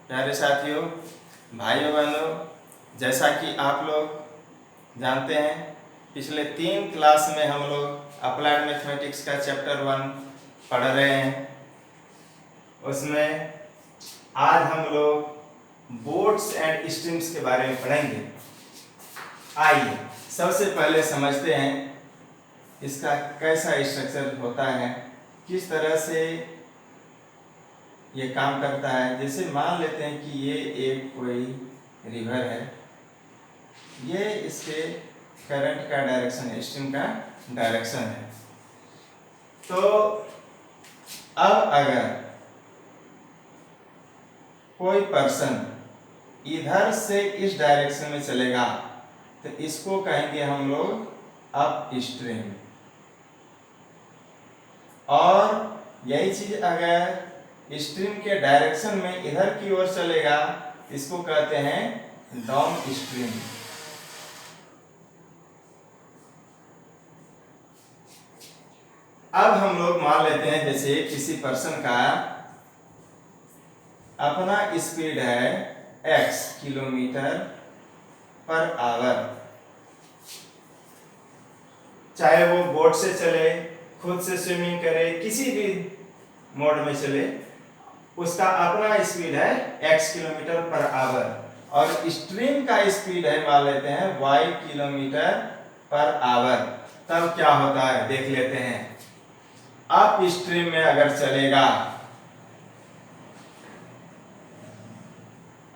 प्यारे साथियों, भाइयों बहनों, जैसा कि आप लोग जानते हैं, पिछले 3 क्लास में हम लोग अप्लाइड मैथमेटिक्स का चैप्टर 1 पढ़ रहे हैं। उसमें आज हम लोग बोट्स एंड स्ट्रीम्स के बारे में पढ़ेंगे। आइए सबसे पहले समझते हैं इसका कैसा स्ट्रक्चर होता है, किस तरह से ये काम करता है। जैसे मान लेते हैं कि ये एक कोई रिवर है, ये इसके करंट का डायरेक्शन है, स्ट्रीम का डायरेक्शन है। तो अब अगर कोई पर्सन इधर से इस डायरेक्शन में चलेगा तो इसको कहेंगे हम लोग अप स्ट्रीम, और यही चीज अगर स्ट्रीम के डायरेक्शन में इधर की ओर चलेगा इसको कहते हैं डाउन स्ट्रीम। अब हम लोग मान लेते हैं जैसे किसी पर्सन का अपना स्पीड है x किलोमीटर पर आवर, चाहे वो बोट से चले, खुद से स्विमिंग करे, किसी भी मोड में चले, उसका अपना स्पीड है x किलोमीटर पर आवर, और स्ट्रीम का स्पीड है मान लेते हैं y किलोमीटर पर आवर। तब क्या होता है देख लेते हैं। अप स्ट्रीम में अगर चलेगा,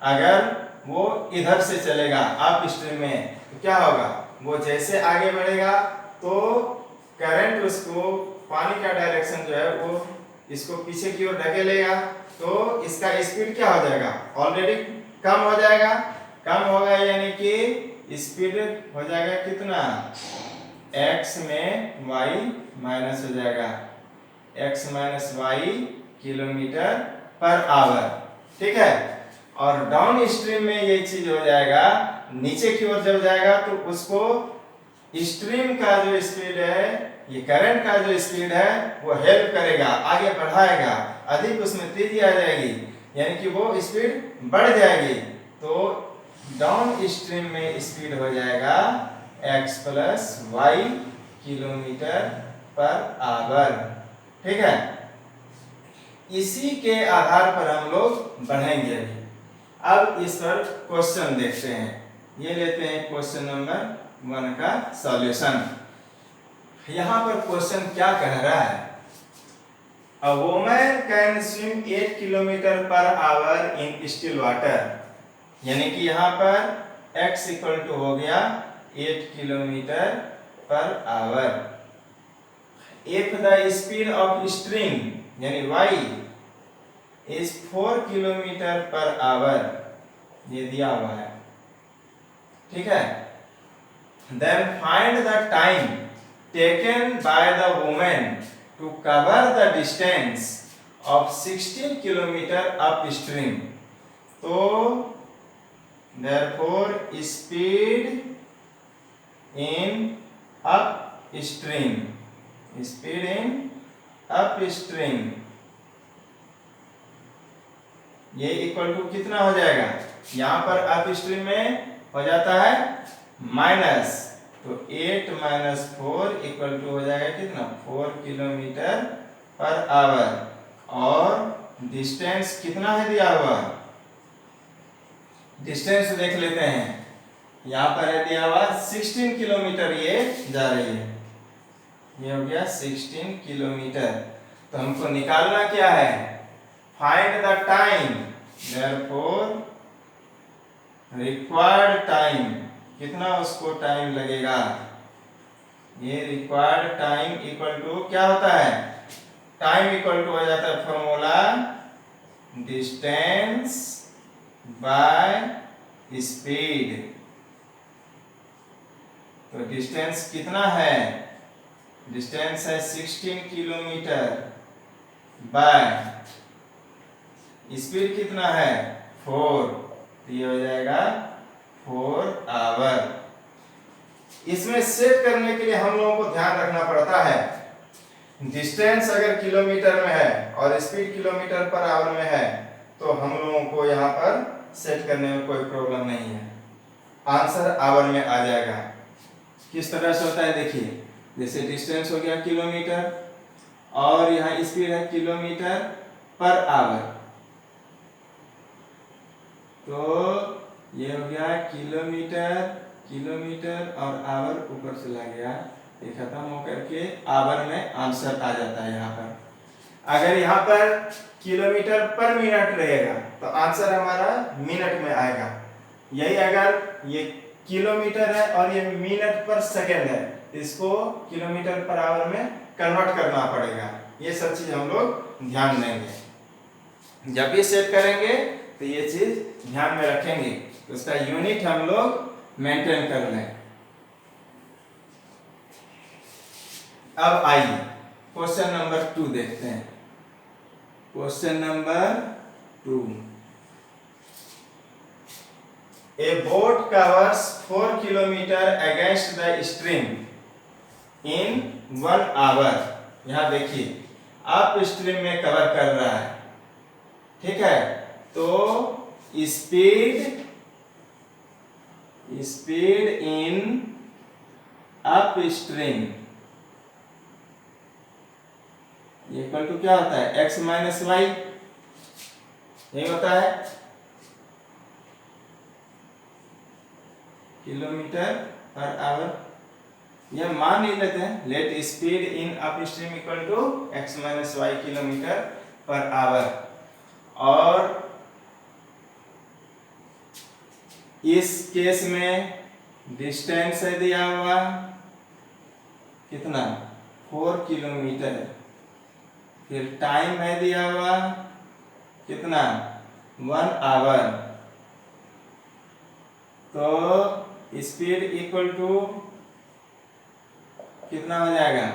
अगर वो इधर से चलेगा अप स्ट्रीम में, तो क्या होगा, वो जैसे आगे बढ़ेगा तो करंट उसको, पानी का डायरेक्शन जो है वो इसको पीछे की ओर ढकेलेगा, तो इसका स्पीड क्या हो जाएगा, ऑलरेडी कम हो जाएगा। कम होगा यानी कि स्पीड हो जाएगा कितना, x में y माइनस हो जाएगा, x minus y kilometre per hour. ठीक है। और डाउन स्ट्रीम में ये चीज हो जाएगा, नीचे की ओर जब जाएगा तो उसको स्ट्रीम का जो स्पीड है, ये करंट का जो स्पीड है वो हेल्प करेगा, आगे बढ़ाएगा, अधिक उसमें तेजी आ जाएगी, यानी कि वो स्पीड बढ़ जाएगी। तो डाउन स्ट्रीम में स्पीड हो जाएगा x plus y kilometre per hour. ठीक है। इसी के आधार पर हम लोग बढ़ेंगे। अब इस पर क्वेश्चन देखते हैं। ये लेते हैं क्वेश्चन नंबर 1 का सॉल्यूशन। यहाँ पर क्वेश्चन क्या कह रहा है, a woman can swim 8 kilometre per our in still water, यानी कि यहाँ पर x इक्वल टू हो गया 8 kilometre per hour. If the speed of stream यानी y is 4 kilometre per hour, ये दिया हुआ है। ठीक है। Then find the time taken by the women to cover the distance of 16 kilometre upstream. तो therefore speed in upstream, speed in upstream, ये equal to कितना हो जाएगा, यहाँ पर अप स्ट्रीम में हो जाता है माइनस, तो 8 माइनस 4 इक्वल टू हो जाएगा कितना, 4 किलोमीटर पर आवर। और डिस्टेंस कितना है दिया हुआ, डिस्टेंस देख लेते हैं। यहाँ पर है दिया हुआ 16 किलोमीटर ये जा रही है, ये हो गया 16 किलोमीटर। तो हमको निकालना क्या है, find the time, therefore required time, कितना उसको टाइम लगेगा। ये रिक्वायर्ड टाइम इक्वल टू क्या होता है, टाइम इक्वल टू हो जाता है फॉर्मूला डिस्टेंस बाय स्पीड। तो डिस्टेंस कितना है, डिस्टेंस है 16 किलोमीटर बाय स्पीड कितना है 4, तो ये हो जाएगा 4 आवर। इसमें सेट करने के लिए हम लोगों को ध्यान रखना पड़ता है, डिस्टेंस अगर किलोमीटर में है और स्पीड किलोमीटर पर आवर में है तो हम लोगों को यहाँ पर सेट करने में कोई प्रॉब्लम नहीं है, आंसर आवर में आ जाएगा। किस तरह से होता है देखिए, जैसे डिस्टेंस हो गया किलोमीटर और यहाँ स्पीड है किलोमीटर पर आवर, तो ये हो गया किलोमीटर और आवर ऊपर चला गया, ये खत्म होकर के आवर में आंसर आ जाता है यहाँ पर। अगर यहाँ पर किलोमीटर पर मिनट रहेगा तो आंसर हमारा मिनट में आएगा। यही अगर ये किलोमीटर है और ये मिनट पर सेकंड है, इसको किलोमीटर पर आवर में कन्वर्ट करना पड़ेगा। ये सब चीज हम लोग ध्यान देंगे, जब भी सेट करेंगे तो ये चीज ध्यान में रखेंगे, तो उसका यूनिट हम लोग मेंटेन कर लें। अब आइए क्वेश्चन नंबर 2 देखते हैं। Question number 2, a boat covers 4 kilometre against the stream in 1 hour. यहां देखिए अप स्ट्रीम में कवर कर रहा है, ठीक है, तो speed in upstream equal to क्या होता है, x माइनस वाई, यही होता है किलोमीटर पर आवर। यह मान नहीं लेते हैं, let speed in upstream equal to x minus y kilometre per hour. और इस केस में डिस्टेंस है दिया हुआ कितना, 4 किलोमीटर, फिर टाइम है दिया हुआ कितना, 1 आवर, तो स्पीड इक्वल टू कितना हो जाएगा,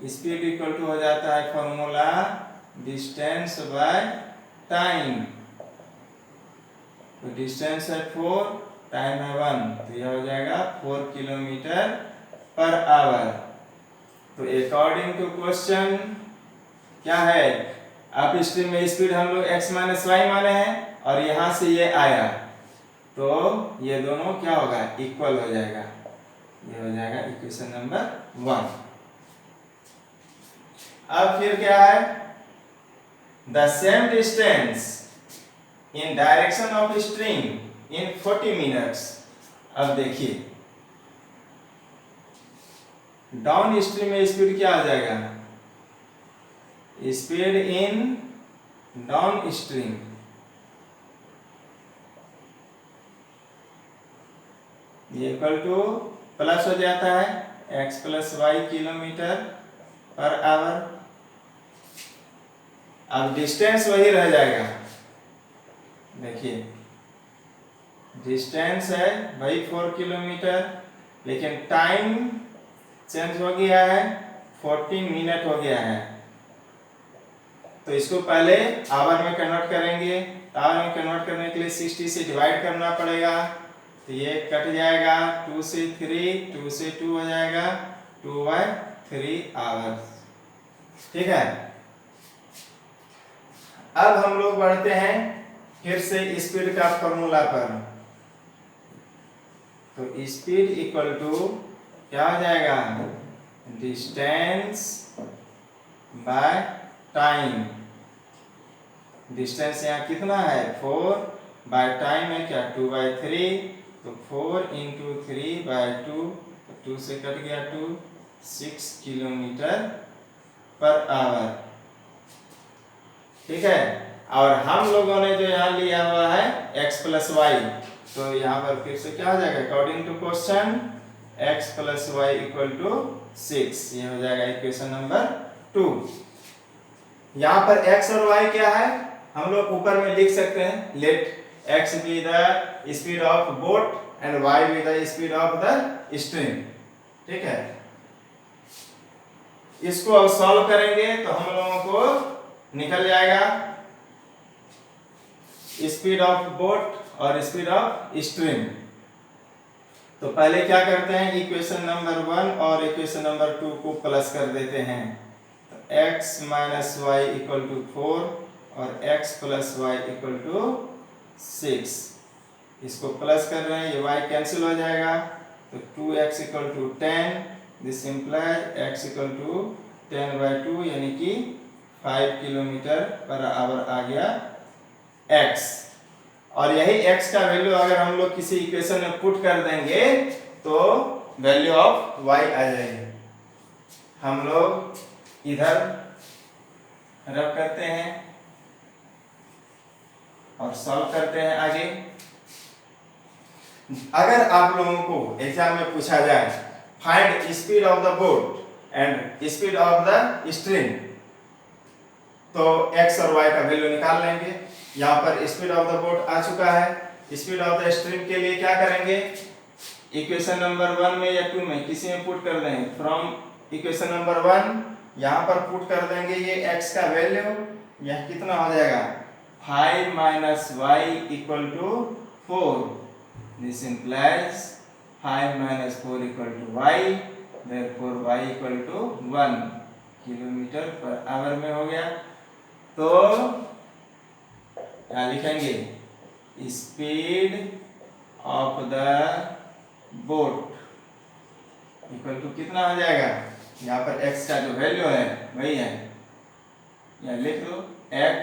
स्पीड इक्वल टू हो जाता है फॉर्मूला डिस्टेंस बाय टाइम। तो डिस्टेंस है 4, टाइम है 1, तो यह हो जाएगा 4 किलोमीटर पर आवर। तो अकॉर्डिंग टू क्वेश्चन क्या है, अप स्ट्रीम में स्पीड हम लोग x माइनस वाई माने हैं और यहां से ये आया, तो ये दोनों क्या होगा, इक्वल हो जाएगा। ये हो जाएगा इक्वेशन नंबर 1। अब फिर क्या है, the same distance in direction of stream in 40 minutes. अब देखिए डाउन स्ट्रीम में स्पीड क्या आ जाएगा, speed in downstream equal to plus हो जाता है x plus y kilometre per hour. अब डिस्टेंस वही रह जाएगा, देखिए डिस्टेंस है वही 4 किलोमीटर, लेकिन टाइम चेंज हो गया है, 40 मिनट हो गया है। तो इसको पहले आवर में कन्वर्ट करेंगे, आवर में कन्वर्ट करने के लिए 60 से डिवाइड करना पड़ेगा, तो ये कट जाएगा 2 से 3, 2 से 2 हो जाएगा 2/3 आवर्स, ठीक है। अब हम लोग बढ़ते हैं फिर से स्पीड का फॉर्मूला पर। तो स्पीड इक्वल टू क्या हो जाएगा, डिस्टेंस बाय टाइम। डिस्टेंस यहाँ कितना है 4, बाय टाइम है क्या 2/3, तो 4 इंटू 3/2, 2 से कट गया 2, 6 किलोमीटर पर आवर, ठीक है। और हम लोगों ने जो यहाँ लिया हुआ है x प्लस वाई, तो यहाँ पर फिर से क्या हो जाएगा, according to question x plus y equal to 6, ये हो जाएगा इक्वेशन नंबर 2। यहाँ पर x और y क्या है, हम लोग ऊपर में लिख सकते हैं, let x be the speed of boat and y be the speed of the stream, ठीक है। इसको अब सॉल्व करेंगे तो हम लोगों को निकल जाएगा स्पीड ऑफ बोट और स्पीड ऑफ स्ट्रीम। तो पहले क्या करते हैं, इक्वेशन नंबर 1 और इक्वेशन नंबर 2 को प्लस कर देते हैं, तो x minus y equal to 4 और x plus y equal to 6, इसको प्लस कर रहे हैं, ये y कैंसिल हो जाएगा, तो 2x equal to 10, this implies x equal to 10/2 यानी कि 5 किलोमीटर पर आवर आ गया x। और यही x का वैल्यू अगर हम लोग किसी इक्वेशन में पुट कर देंगे तो वैल्यू ऑफ y आ जाएगी। हम लोग इधर रब करते हैं और सॉल्व करते हैं आगे। अगर आप लोगों को एग्जाम में पूछा जाए find speed of the boat and speed of the stream, तो x और y का वैल्यू निकाल लेंगे। यहाँ पर स्पीड ऑफ द बोट आ चुका है, स्पीड ऑफ द स्ट्रीम के लिए क्या करेंगे, इक्वेशन नंबर 1 में या 2 में किसी में पुट कर देंगे। फ्रॉम इक्वेशन नंबर 1 यहाँ पर पुट कर देंगे ये x का वैल्यू, यह कितना हो जाएगा 5 minus y equal to 4, this implies 5 minus 4 equal to y, therefore y equal to 1 kilometre per hour में हो गया। तो क्या लिखेंगे, speed of the boat equal to कितना हो जाएगा, यहाँ पर x का जो वैल्यू है वही है, या लिख लो x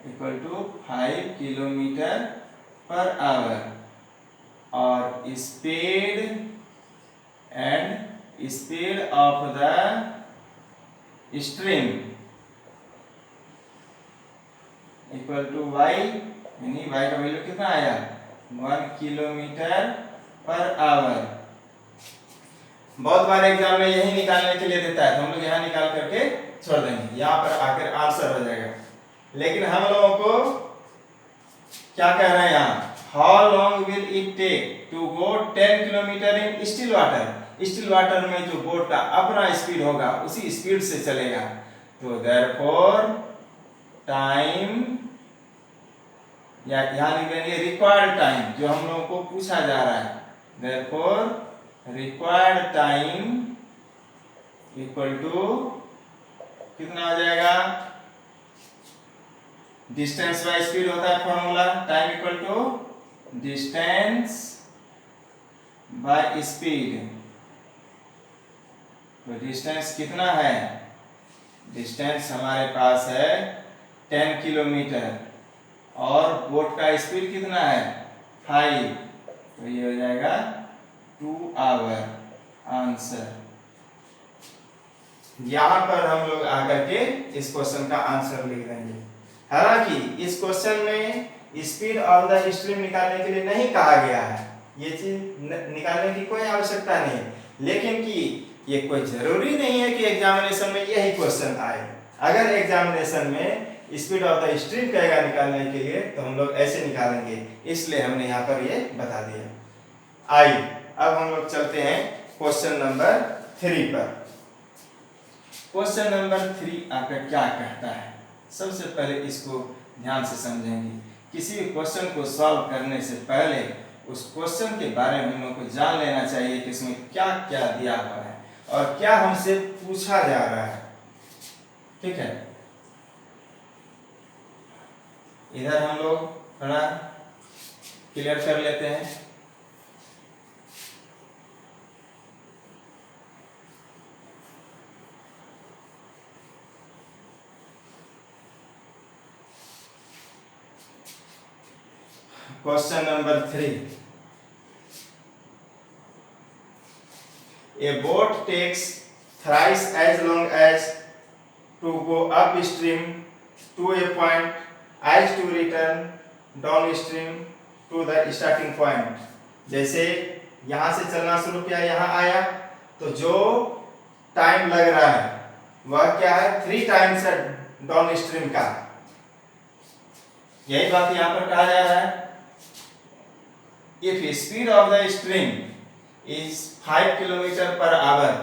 equal to 5 kilometre per hour, और speed of the stream equal to y, यानी y का वैल्यू कितना आया 1 किलोमीटर पर आवर। बहुत बार एग्जाम में यही निकालने के लिए देता है, तो हम लोग यहाँ निकाल करके छोड़ देंगे, यहाँ पर आकर आंसर हो जाएगा। लेकिन हम लोगों को क्या कह रहे हैं यहाँ, how long will it take to go 10 kilometre in still water. Still water में जो बोट का अपना स्पीड होगा उसी स्पीड से चलेगा, तो देयरफॉर टाइम, या यहाँ लिख देंगे रिक्वायर्ड टाइम, जो हम लोगों को पूछा जा रहा है, therefore required time equal to कितना हो जाएगा, डिस्टेंस बाय स्पीड होता है formula, time equal to distance by speed. तो डिस्टेंस कितना है, डिस्टेंस हमारे पास है 10 किलोमीटर और बोट का स्पीड कितना है 5, तो ये हो जाएगा 2 आवर आंसर। यहाँ पर हम लोग आकर के इस क्वेश्चन का आंसर लिख देंगे। हालांकि इस क्वेश्चन में स्पीड ऑफ द स्ट्रीम निकालने के लिए नहीं कहा गया है, ये चीज निकालने की कोई आवश्यकता नहीं है, लेकिन कि ये कोई जरूरी नहीं है कि एग्जामिनेशन में यही क्वेश्चन आए। अगर एग्जामिनेशन में स्पीड ऑफ द स्ट्रीम कहेगा निकालने के लिए तो हम लोग ऐसे निकालेंगे, इसलिए हमने यहाँ पर ये बता दिया। आइए अब हम लोग चलते हैं क्वेश्चन नंबर 3 पर। क्वेश्चन नंबर 3 आपका क्या कहता है, सबसे पहले इसको ध्यान से समझेंगे। किसी भी क्वेश्चन को सॉल्व करने से पहले उस क्वेश्चन के बारे में हम लोग को जान लेना चाहिए कि इसमें क्या क्या दिया हुआ है और क्या हमसे पूछा जा रहा है। ठीक है, इधर हम लोग थोड़ा क्लियर कर लेते हैं। Question number 3. A boat takes thrice as long as to go upstream to a point as to return downstream to the starting point. जैसे यहाँ से चलना शुरू किया, यहाँ आया, तो जो टाइम लग रहा है वह क्या है 3 टाइम्स डाउनस्ट्रीम का। यही बात यहाँ पर कहा जा रहा है। If speed of the stream is 5 kilometre per hour,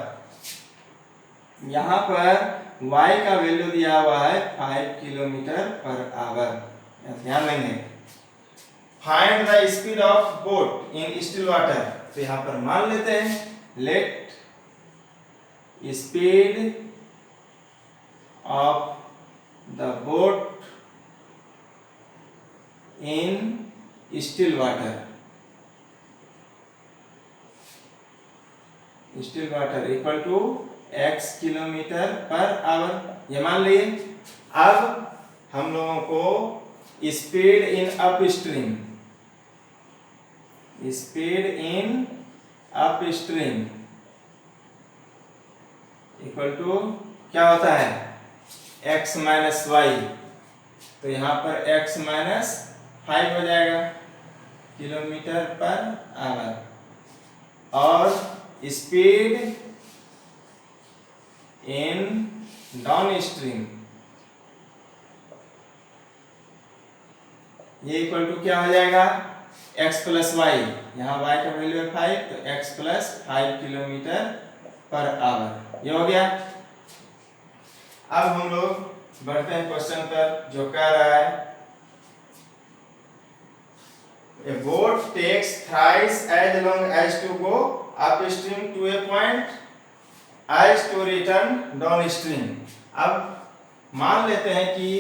यहाँ पर y का वैल्यू दिया हुआ है 5 किलोमीटर पर आवर, ध्यान देंगे। Find the speed of boat in still water, तो यहाँ पर मान लेते हैं let speed of the boat in still water, still water equal to x kilometre per hour. ये मान लिए। अब हम लोगों को speed in upstream, speed in upstream equal to क्या होता है, x माइनस वाई। तो यहाँ पर x माइनस 5 हो जाएगा किलोमीटर पर आवर। और स्पीड इन डाउन स्ट्रीम ये इक्वल टू क्या हो जाएगा, x प्लस वाई। यहाँ y का वैल्यू है 5, तो x plus 5 kilometre per hour. ये हो गया। अब हम लोग बढ़ते हैं क्वेश्चन पर, जो कह रहा है A boat takes thrice as long as to go upstream to a point as to return downstream। अब मान लेते हैं कि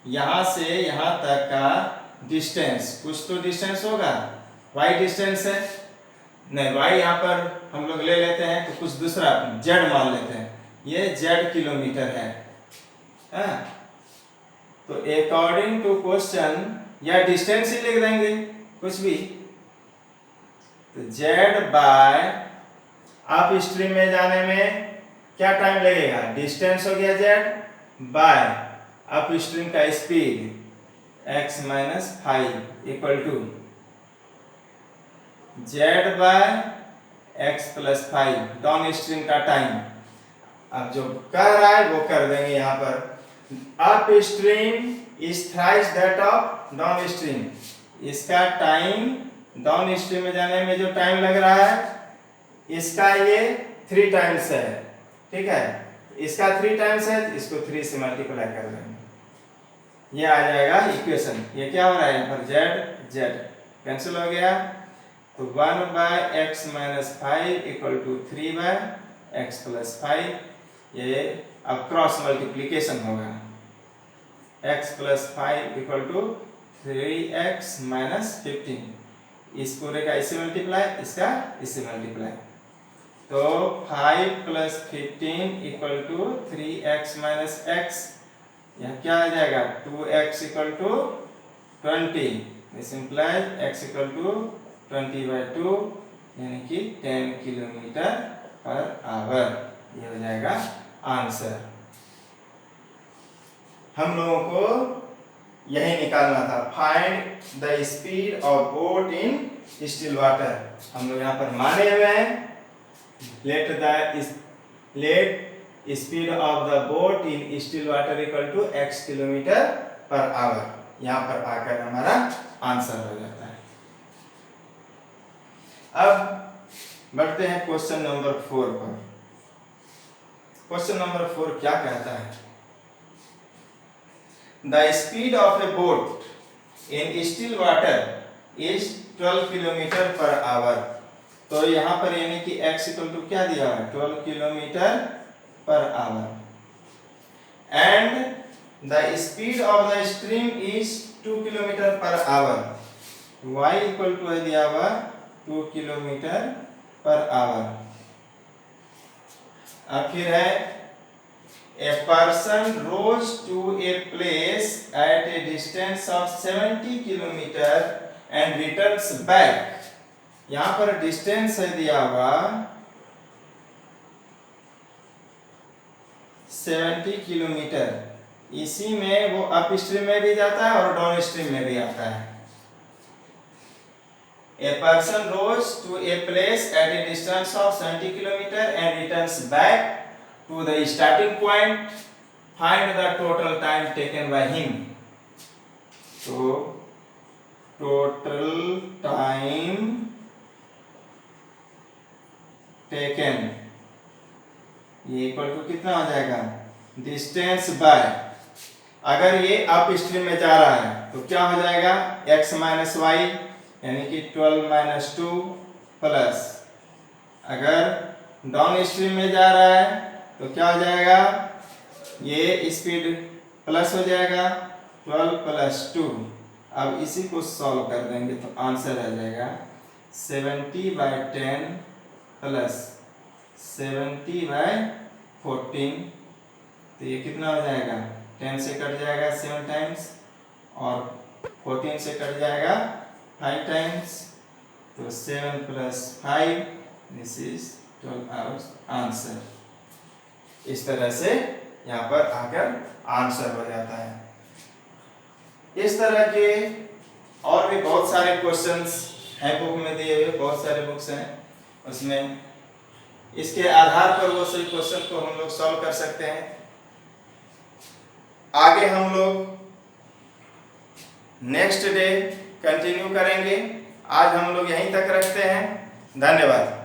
यहाँ से यहाँ तक का डिस्टेंस, कुछ तो डिस्टेंस होगा, y डिस्टेंस है, नहीं y यहाँ पर हम लोग ले लेते हैं तो कुछ दूसरा z मान लेते हैं, ये z किलोमीटर है। तो अकॉर्डिंग टू क्वेश्चन या डिस्टेंस ही लिख देंगे कुछ भी। तो z बाय अप स्ट्रीम में जाने में क्या टाइम लगेगा, डिस्टेंस हो गया z बाय अप स्ट्रीम का speed x minus 5 equal to z by x plus 5 downstream का टाइम। अब जो कर रहा है वो कर देंगे यहाँ पर, up stream is thrice that of down stream. इसका टाइम डाउन स्ट्रीम में जाने में जो टाइम लग रहा है इसका ये 3 टाइम्स है, ठीक है। इसका 3 टाइम्स है, इसको 3 से मल्टीप्लाई कर देंगे, ये आ जाएगा इक्वेशन। ये क्या हो रहा है यहाँ पर, z कैंसिल हो गया, तो 1 by x minus 5 equal to 3 by x plus 5। ये अब क्रॉस मल्टीप्लीकेशन होगा, x plus 5 equal to 3x minus 15। इस पूरे का इससे मल्टीप्लाई, इसका इससे मल्टीप्लाई, तो 5 plus 15 equal to 3x minus x। यह क्या आ जाएगा, 2x equal to 20। This implies x equal to 20/2 यानी कि 10 किलोमीटर पर आवर। ये हो जाएगा आंसर। हम लोगों को यही निकालना था, find the speed of boat in still water. हम लोग यहाँ पर माने हुए हैं, let speed of the boat in still water equal to x kilometre per hour. यहाँ पर आकर हमारा आंसर हो जाता है। अब बढ़ते हैं क्वेश्चन नंबर 4 पर। क्वेश्चन नंबर 4 क्या कहता है, The speed of a boat in still water is 12 kilometre per our. तो यहाँ पर यानी कि x इक्वल टू क्या दिया है, 12 kilometre per hour. And the speed of the stream is 2 kilometre per hour. y equal to है दिया हुआ 2 किलोमीटर पर आवर। अब फिर है A person rows to a place at a distance of 70 kilometer and returns back। यहाँ पर distance है दिया हुआ 70 किलोमीटर। इसी में वो अप स्ट्रीम में भी जाता है और डाउन स्ट्रीम में भी आता है। A person rows to a place at a distance of 70 kilometer and returns back to the starting point, find the total time taken by him। तो total time taken ये इक्वल टू कितना हो जाएगा, distance bye, अगर ये up stream में जा रहा है तो क्या हो जाएगा, x माइनस वाई यानी कि 12 माइनस 2 प्लस, अगर डाउन स्ट्रीम में जा रहा है तो क्या हो जाएगा, ये स्पीड प्लस हो जाएगा 12 प्लस 2। अब इसी को सॉल्व कर देंगे तो आंसर आ जाएगा 70/10 प्लस 70/14। तो ये कितना हो जाएगा, 10 से कट जाएगा 7 टाइम्स और 14 से कट जाएगा 5 टाइम्स। तो 7 + 5 दिस इज 12 आवर्स आंसर। इस तरह से यहाँ पर आकर आंसर हो जाता है। इस तरह के और भी बहुत सारे क्वेश्चंस हैं बुक में दिए हुए, बहुत सारे बुक्स हैं उसमें, इसके आधार पर वो सभी क्वेश्चन को हम लोग सॉल्व कर सकते हैं। आगे हम लोग नेक्स्ट डे कंटिन्यू करेंगे। आज हम लोग यहीं तक रखते हैं। धन्यवाद।